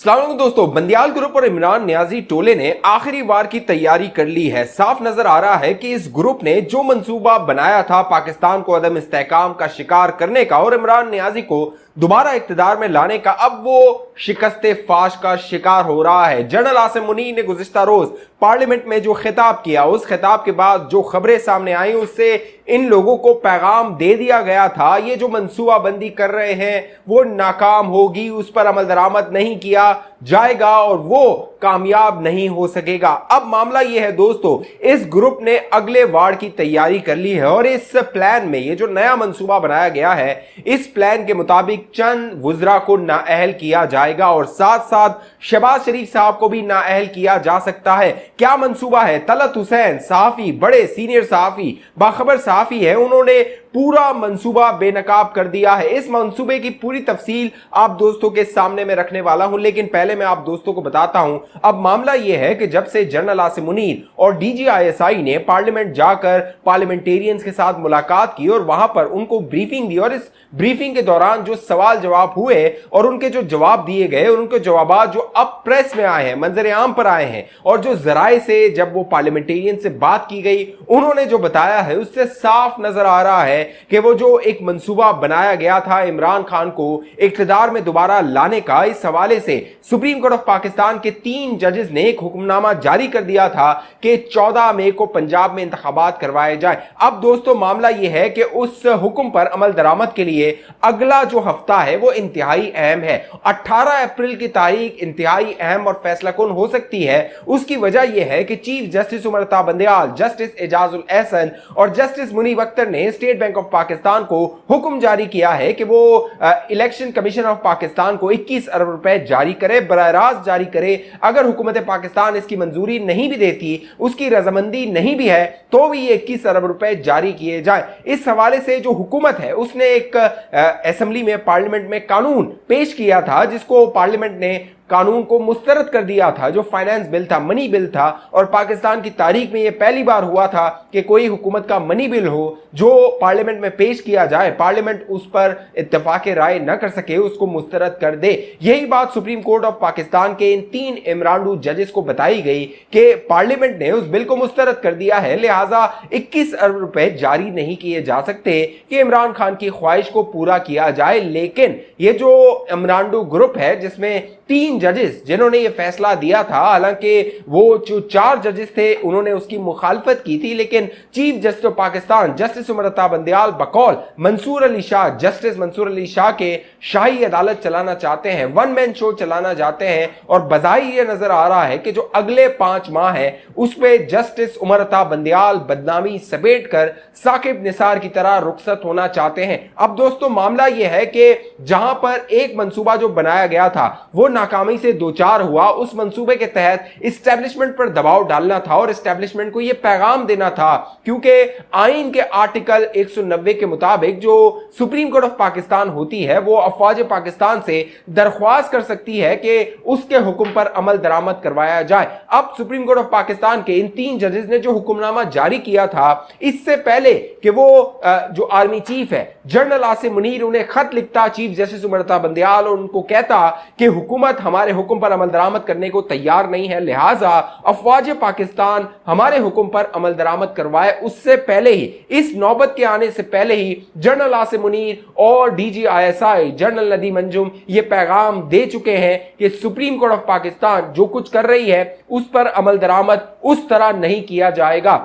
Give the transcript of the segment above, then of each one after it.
अस्सलाम वालेकुम दोस्तों, बंदियाल ग्रुप और इमरान नियाजी टोले ने आखिरी वार की तैयारी कर ली है। साफ नजर आ रहा है कि इस ग्रुप ने जो मंसूबा बनाया था पाकिस्तान को अदम इस्तेहकाम का शिकार करने का और इमरान नियाजी को दोबारा इक्तदार में लाने का, अब वो शिकस्ते फाश का शिकार हो रहा है। जनरल आसिम मुनीर ने गुज़िश्ता रोज पार्लियामेंट में जो खिताब किया, उस खिताब के बाद जो खबरें सामने आई उससे इन लोगों को पैगाम दे दिया गया था ये जो मंसूबा बंदी कर रहे हैं वो नाकाम होगी, उस पर अमल दरामद नहीं किया जाएगा और वो कामयाब नहीं हो सकेगा। अब मामला ये है दोस्तों, इस ग्रुप ने अगले वार की तैयारी कर ली है और इस प्लान में ये जो नया मंसूबा बनाया गया है, इस प्लान के मुताबिक चंद वुज़रा को नाअहल किया जाएगा और साथ साथ शहबाज शरीफ साहब को भी नाअहल किया जा सकता है। क्या मंसूबा है? तलत हुसैन सहाफी, बड़े सीनियर सहाफी, बाखबर सहाफी है, उन्होंने पूरा मंसूबा बेनकाब कर दिया है। इस मंसूबे की पूरी तफसील आप दोस्तों के सामने में रखने वाला हूं, लेकिन पहले मैं आप दोस्तों को बताता हूं। अब मामला यह है कि जब से जनरल आसिम मुनीर और DGISI ने पार्लियामेंट जाकर पार्लियामेंटेरियंस के साथ मुलाकात की और वहां पर उनको ब्रीफिंग दी और इस ब्रीफिंग के दौरान जो सवाल जवाब हुए और उनके जो जवाब दिए गए, उनके जवाब जो अब प्रेस में आए हैं, मंजर आम पर आए हैं और जो जराए से जब वो पार्लियामेंटेरियन से बात की गई उन्होंने जो बताया है उससे साफ नजर आ रहा है कि वो जो एक मंसूबा बनाया गया था इमरान खान को इक्तदार में दोबारा लाने का, इस हवाले से सुप्रीम कोर्ट ऑफ पाकिस्तान के 3 जजेस ने एक हुक्मनामा जारी कर दिया था कि 14 मई को पंजाब में इंतखाबात करवाए जाए। अब दोस्तों मामला यह है कि उस हुक्म पर अमल दरामद के लिए अगला जो हफ्ता है वो इंतहाई अहम है। 18 अप्रैल की तारीख इंतहाई अहम और फैसला कुन हो सकती है। उसकी वजह यह है कि chief justice Umar Ata Bandial, justice Ejazul Ehsan और जस्टिस मुनीब अख्तर ने स्टेट बैंक ऑफ पाकिस्तान को हुक्म जारी किया है कि वो इलेक्शन कमीशन ऑफ पाकिस्तान को 21 अरब रुपए जारी करे, बराह रास्त जारी करे। अगर हुकूमत पाकिस्तान इसकी मंजूरी नहीं भी देती, उसकी रजामंदी नहीं भी है, तो भी ये 21 अरब रुपए जारी किए जाए। इस हवाले से जो हुकूमत है उसने एक असेंबली में, पार्लियामेंट में कानून पेश किया था जिसको पार्लियामेंट ने कानून को मुस्तरद कर दिया था, जो फाइनेंस बिल था, मनी बिल था। और पाकिस्तान की तारीख में यह पहली बार हुआ था कि कोई हुकूमत का मनी बिल हो जो पार्लियामेंट में पेश किया जाए, पार्लियामेंट उस पर इत्तेफाक राय न कर सके, उसको मुस्तरद कर दे। यही बात सुप्रीम कोर्ट ऑफ पाकिस्तान के इन 3 इमरान जजेस को बताई गई कि पार्लियामेंट ने उस बिल को मुस्तरद कर दिया है, लिहाजा 21 अरब रुपए जारी नहीं किए जा सकते कि इमरान खान की ख्वाहिश को पूरा किया जाए। लेकिन ये जो इमरान ग्रुप है जिसमें 3 जजेस जिन्होंने ये फैसला दिया था, हालांकि वो जो 4 जजेस थे उन्होंने उसकी मुखालफत की थी, लेकिन chief justice of Pakistan justice Umar Ata Bandial बकौल मंसूर अली शाह, जस्टिस मंसूर अली शाह के शाही अदालत चलाना चाहते हैं, 1 मैन शो चलाना चाहते हैं और बज़ाहिर ये नजर आ रहा है कि जो अगले 5 माह है उसमें जस्टिस उमर अता बंदियाल बदनामी समेट कर साकिब निसार की तरह रुखसत होना चाहते हैं। अब दोस्तों मामला यह है कि जहां पर एक मंसूबा जो बनाया गया था वो नाकामी से 2-4 हुआ, उस मंसूबे के तहत इस्टेब्लिशमेंट पर दबाव डालना था और इस्टेब्लिशमेंट को यह पैगाम देना था, क्योंकि आईन के आर्टिकल 190 के मुताबिक जो सुप्रीम कोर्ट ऑफ पाकिस्तान होती है वो अफवाज पाकिस्तान से दरख्वास्त कर सकती है कि उसके हुक्म पर अमल दरामद करवाया जाए। अब सुप्रीम कोर्ट ऑफ पाकिस्तान के इन 3 जजेस ने जो हुक्मनामा जारी किया था, इससे पहले कि वो जो आर्मी चीफ है जनरल आसिम मुनीर उन्हें खत लिखता चीफ जस्टिस उमर अता बंदियाल और उनको कहता कि हुकूमत हमारे हुक्म पर अमल दरामद करने को तैयार नहीं है, लिहाजा अफवाज पाकिस्तान हमारे हुक्म पर अमल दरामद करवाए। उससे पहले ही, इस नौबत के आने से पहले ही जनरल आसिम मुनीर और DGISI जनरल नदीम अंजुम ये पैगाम दे चुके हैं कि सुप्रीम कोर्ट ऑफ पाकिस्तान जो कुछ कर रही है उस पर अमल दरामद उस तरह नहीं किया जाएगा।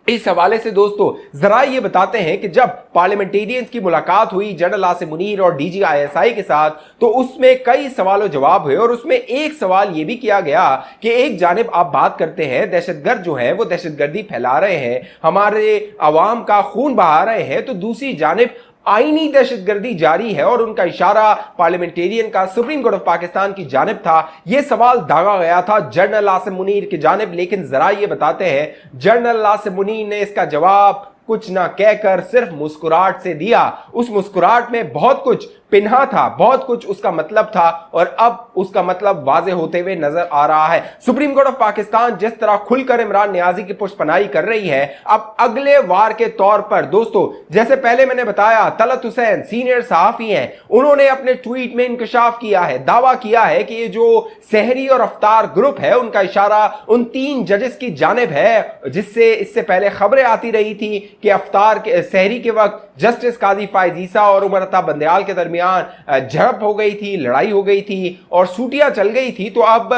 इस हवाले से दोस्तों जरा ये बताते हैं कि जब पार्लियामेंटेरियंस की मुलाकात हुई जनरल आसिम मुनीर और DGISI के साथ, तो उसमें कई सवालों जवाब हुए और उसमें एक सवाल ये भी किया गया कि एक जानिब आप बात करते हैं दहशतगर्द जो है वो दहशतगर्दी फैला रहे हैं, हमारे अवाम का खून बहा रहे हैं, तो दूसरी जानिब आईनी दहशतगर्दी जारी है और उनका इशारा पार्लियामेंटेरियन का सुप्रीम कोर्ट ऑफ पाकिस्तान की जानिब था। यह सवाल दागा गया था जनरल आसिम मुनीर की जानिब, लेकिन जरा ये बताते हैं जनरल आसिम मुनीर ने इसका जवाब कुछ ना कहकर सिर्फ मुस्कुराहट से दिया। उस मुस्कुराहट में बहुत कुछ पिन्हा था, बहुत कुछ उसका मतलब था और अब उसका मतलब वाज़ेह होते हुए नजर आ रहा है। सुप्रीम कोर्ट ऑफ पाकिस्तान जिस तरह खुलकर इमरान नियाजी की पुष्पनाई कर रही है, अब अगले वार के तौर पर दोस्तों, जैसे पहले मैंने बताया, तलत हुसैन सीनियर सहाफी हैं, उन्होंने अपने ट्वीट में इंकशाफ किया है, दावा किया है कि ये जो सहरी और अफ्तार ग्रुप है उनका इशारा उन 3 जजेस की जानिब है, जिससे इससे पहले खबरें आती रही थी कि अफ्तार के सहरी के वक्त जस्टिस काजी फायज ईसा और उमर अता बंदयाल के दरमियान झड़प हो गई थी, लड़ाई हो गई थी और सूटियां चल गई थी। तो अब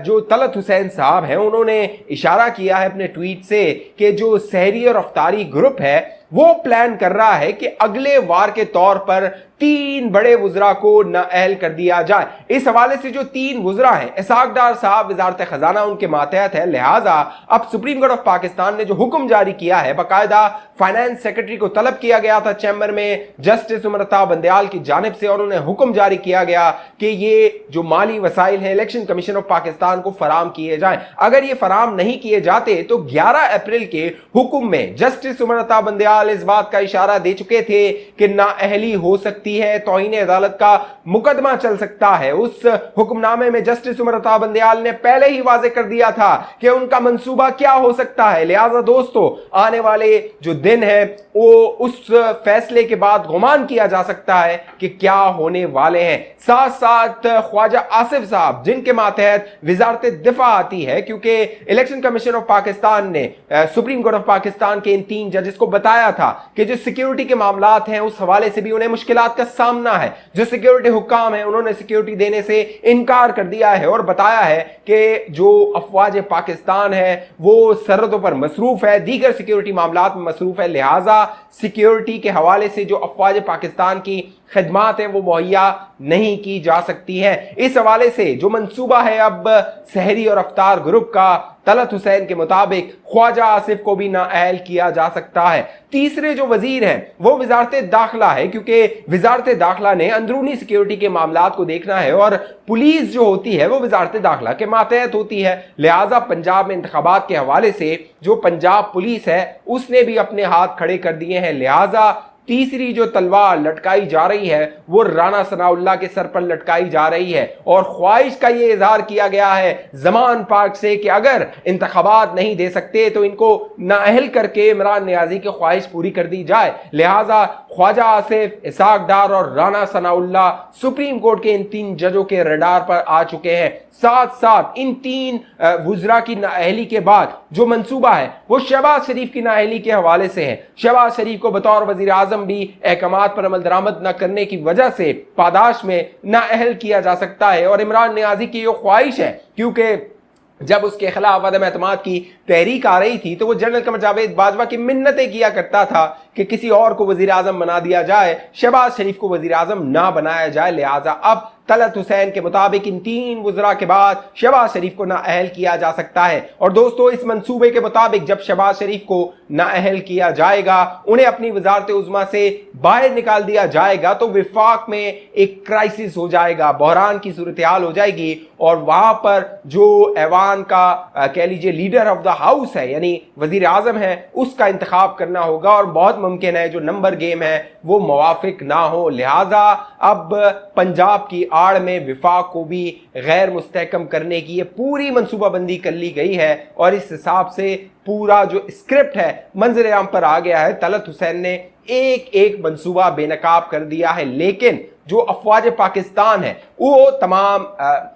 जो तलत हुसैन साहब हैं उन्होंने इशारा किया है अपने ट्वीट से कि जो सहरी और अफ्तारी ग्रुप है वो प्लान कर रहा है कि अगले वार के तौर पर 3 बड़े वुज़रा को नाअहल कर दिया जाए। इस हवाले से जो 3 वुज़रा हैं, इसहाक डार साहब वज़ारत खजाना उनके मातहत है, लिहाजा अब सुप्रीम कोर्ट ऑफ पाकिस्तान ने जो हुक्म जारी किया है, बाकायदा फाइनेंस सेक्रेटरी को तलब किया गया था चैम्बर में जस्टिस उमर अता बंदयाल की जानिब से, और उन्हें हुक्म जारी किया गया कि ये जो माली वसाइल हैं इलेक्शन कमीशन ऑफ पाकिस्तान को फराम किए जाएं। अगर ये फराम नहीं किए जाते तो 11 अप्रैल के हुक्म में जस्टिस उमर अता बंदयाल इस बात का इशारा दे चुके थे कि नाअहली हो सकती है, तौहीन अदालत का मुकदमा चल सकता है। उस हुक्मनामे में जस्टिस उमर अता बंदयाल ने पहले ही वाजे कर दिया था कि उनका मंसूबा क्या हो सकता है। लिहाजा दोस्तों, आने वाले जो दिन है वो उस फैसले के बाद गुमान किया जा सकता है कि क्या होने वाले हैं। साथ साथ ख्वाजा आसिफ साहब जिनके मातहत वजारत दिफा आती है, क्योंकि इलेक्शन कमीशन ऑफ पाकिस्तान ने सुप्रीम कोर्ट ऑफ पाकिस्तान के इन 3 जजेस को बताया था कि जो सिक्योरिटी के मामलात हैं उस हवाले से भी उन्हें मुश्किलात का सामना है। जो सिक्योरिटी हुक्काम है उन्होंने सिक्योरिटी देने से इनकार कर दिया है और बताया है कि जो अफवाज पाकिस्तान है वो सरहदों पर मसरूफ है, दीगर सिक्योरिटी मामलात में मसरूफ है, लिहाजा सिक्योरिटी के हवाले से जो अफवाज पाकिस्तान की खिदमात है वो मुहैया नहीं की जा सकती है। इस हवाले से जो मंसूबा है अब सहरी और अफ्तार ग्रुप का, तलत हुसैन के मुताबिक ख्वाजा आसिफ को भी नाअहल किया जा सकता है। तीसरे जो वजीर हैं वो वजारत दाखिला है, क्योंकि वजारत दाखिला ने अंदरूनी सिक्योरिटी के मामलात को देखना है और पुलिस जो होती है वो वजारत दाखिला के मातहत होती है। लिहाजा पंजाब में इंतखाबात के हवाले से जो पंजाब पुलिस है उसने भी अपने हाथ खड़े कर दिए हैं। लिहाजा तीसरी जो तलवार लटकाई जा रही है वो राना सनाउल्लाह के सर पर लटकाई जा रही है और ख्वाहिश का ये इजहार किया गया है जमान पार्क से कि अगर इंतखाबात नहीं दे सकते तो इनको नाअहल करके इमरान नियाजी की ख्वाहिश पूरी कर दी जाए। लिहाजा ख्वाजा आसिफ, इसहाक डार और राना सनाउल्लाह सुप्रीम कोर्ट के इन 3 जजों के रडार पर आ चुके हैं। साथ साथ इन 3 वुज़रा की नाअहली के बाद जो मंसूबा है वो शहबाज शरीफ की नाअहली के हवाले से है। शहबाज शरीफ को बतौर वजीर आजम भी अहकामात पर अमल दरामद न करने की वजह से पादाश में नाअहल किया जा सकता है और इमरान नियाजी की ये ख्वाहिश है, क्योंकि जब उसके खिलाफ अदम एतमाद की तहरीक आ रही थी तो वो जनरल कमर जावेद बाजवा की मिन्नतें किया करता था कि किसी और को वजीर आजम बना दिया जाए, शहबाज शरीफ को वजीर आजम ना बनाया जाए। लिहाजा अब तलत हुसैन के मुताबिक इन 3 वुज़रा के बाद शहबाज शरीफ को नाअहल किया जा सकता है। और दोस्तों, इस मंसूबे के मुताबिक जब शहबाज शरीफ को नाअहल किया जाएगा, उन्हें अपनी वजारत उज़्मा से बाहर निकाल दिया जाएगा, तो विफाक में एक क्राइसिस हो जाएगा, बहरान की सूरत हाल हो जाएगी और वहां पर जो ऐवान का कह लीजिए लीडर ऑफ द हाउस है यानी वजीर आजम है उसका इंतखाब करना होगा और बहुत मुमकिन है जो नंबर गेम है वो मुवाफिक ना हो। लिहाजा अब पंजाब की आड़ में विफाक को भी गैर मुस्तहकम करने की ये पूरी मनसूबाबंदी कर ली गई है और इस हिसाब से पूरा जो स्क्रिप्ट है मंजर आम पर आ गया है। तलत हुसैन ने एक एक मंसूबा बेनकाब कर दिया है, लेकिन जो अफवाज पाकिस्तान है वो तमाम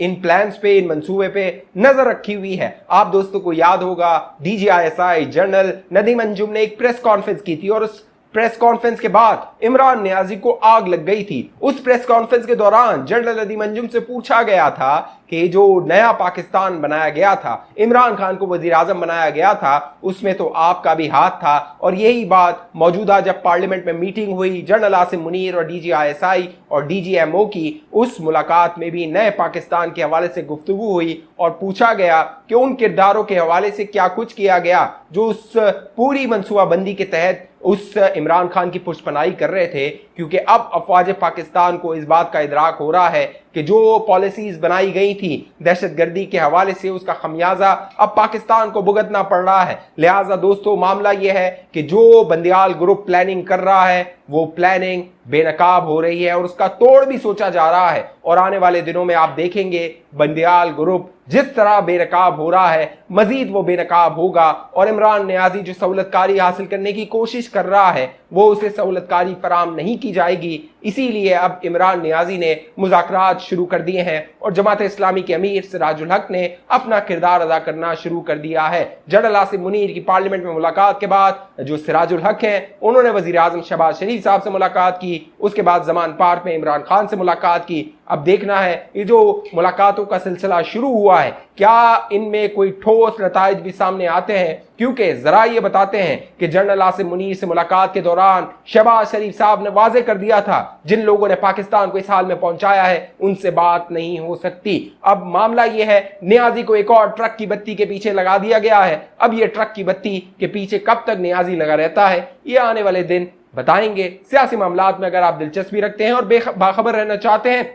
इन प्लान्स पे, इन मंसूबे पे नजर रखी हुई है। आप दोस्तों को याद होगा DGISI जनरल नदीम अंजुम ने एक प्रेस कॉन्फ्रेंस की थी और उस प्रेस कॉन्फ्रेंस के बाद इमरान नियाजी को आग लग गई थी। उस प्रेस कॉन्फ्रेंस के दौरान जनरल नदीम अंजुम से पूछा गया था कि जो नया पाकिस्तान बनाया गया था, इमरान खान को वजीर आजम बनाया गया था, उसमें तो आपका भी हाथ था। और यही बात मौजूदा जब पार्लियामेंट में मीटिंग हुई जनरल आसिम मुनीर और DGISI और DGMO की, उस मुलाकात में भी नए पाकिस्तान के हवाले से गुफ्तगू हुई और पूछा गया कि उन किरदारों के हवाले से क्या कुछ किया गया जो उस पूरी मनसूबाबंदी के तहत उस इमरान खान की पुष्पनाई कर रहे थे, क्योंकि अब अफवाज पाकिस्तान को इस बात का इदराक हो रहा है कि जो पॉलिसीज बनाई गई थी दहशतगर्दी के हवाले से उसका खमियाजा अब पाकिस्तान को भुगतना पड़ रहा है। लिहाजा दोस्तों, मामला यह है कि जो बंदियाल ग्रुप प्लानिंग कर रहा है वो प्लानिंग बेनकाब हो रही है और उसका तोड़ भी सोचा जा रहा है। और आने वाले दिनों में आप देखेंगे बंदियाल ग्रुप जिस तरह बेनकाब हो रहा है, मजीद वो बेनकाब होगा और इमरान नियाजी जो सहूलतकारी हासिल करने की कोशिश कर रहा है वो उसे सहूलतकारी फराम नहीं की जाएगी। इसीलिए अब इमरान नियाजी ने मुज़ाकरात शुरू कर दिए हैं और जमात इस्लामी के अमीर सिराजुल हक ने अपना किरदार अदा करना शुरू कर दिया है। जनरल आसिफ मुनीर की पार्लियामेंट में मुलाकात के बाद जो सिराजुल हक हैं उन्होंने वजीर आजम शहबाज शरीफ साहब से मुलाकात की, उसके बाद जमान पार्क में इमरान खान से मुलाकात की। अब देखना है ये जो मुलाकातों का सिलसिला शुरू हुआ है क्या इनमें कोई ठोस नताइज भी सामने आते हैं, क्योंकि जरा ये बताते हैं कि जनरल आसिफ मुनीर से मुलाकात के दौरान शहबाज शरीफ साहब ने वाजे कर दिया था जिन लोगों ने पाकिस्तान को इस हाल में पहुंचाया है उनसे बात नहीं हो सकती। अब मामला ये है नियाजी को एक और ट्रक की बत्ती के पीछे लगा दिया गया है। अब ये ट्रक की बत्ती के पीछे कब तक नियाजी लगा रहता है ये आने वाले दिन बताएंगे। सियासी मामलात में अगर आप दिलचस्पी रखते हैं और बाखबर रहना चाहते हैं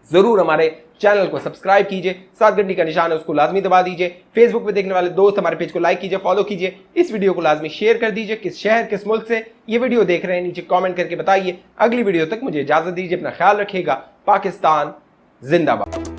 जरूर हमारे चैनल को सब्सक्राइब कीजिए, साथ घंटी का निशान है उसको लाजमी दबा दीजिए। फेसबुक पे देखने वाले दोस्त हमारे पेज को लाइक कीजिए, फॉलो कीजिए, इस वीडियो को लाजमी शेयर कर दीजिए। किस शहर किस मुल्क से ये वीडियो देख रहे हैं नीचे कमेंट करके बताइए। अगली वीडियो तक मुझे इजाजत दीजिए, अपना ख्याल रखिएगा। पाकिस्तान जिंदाबाद।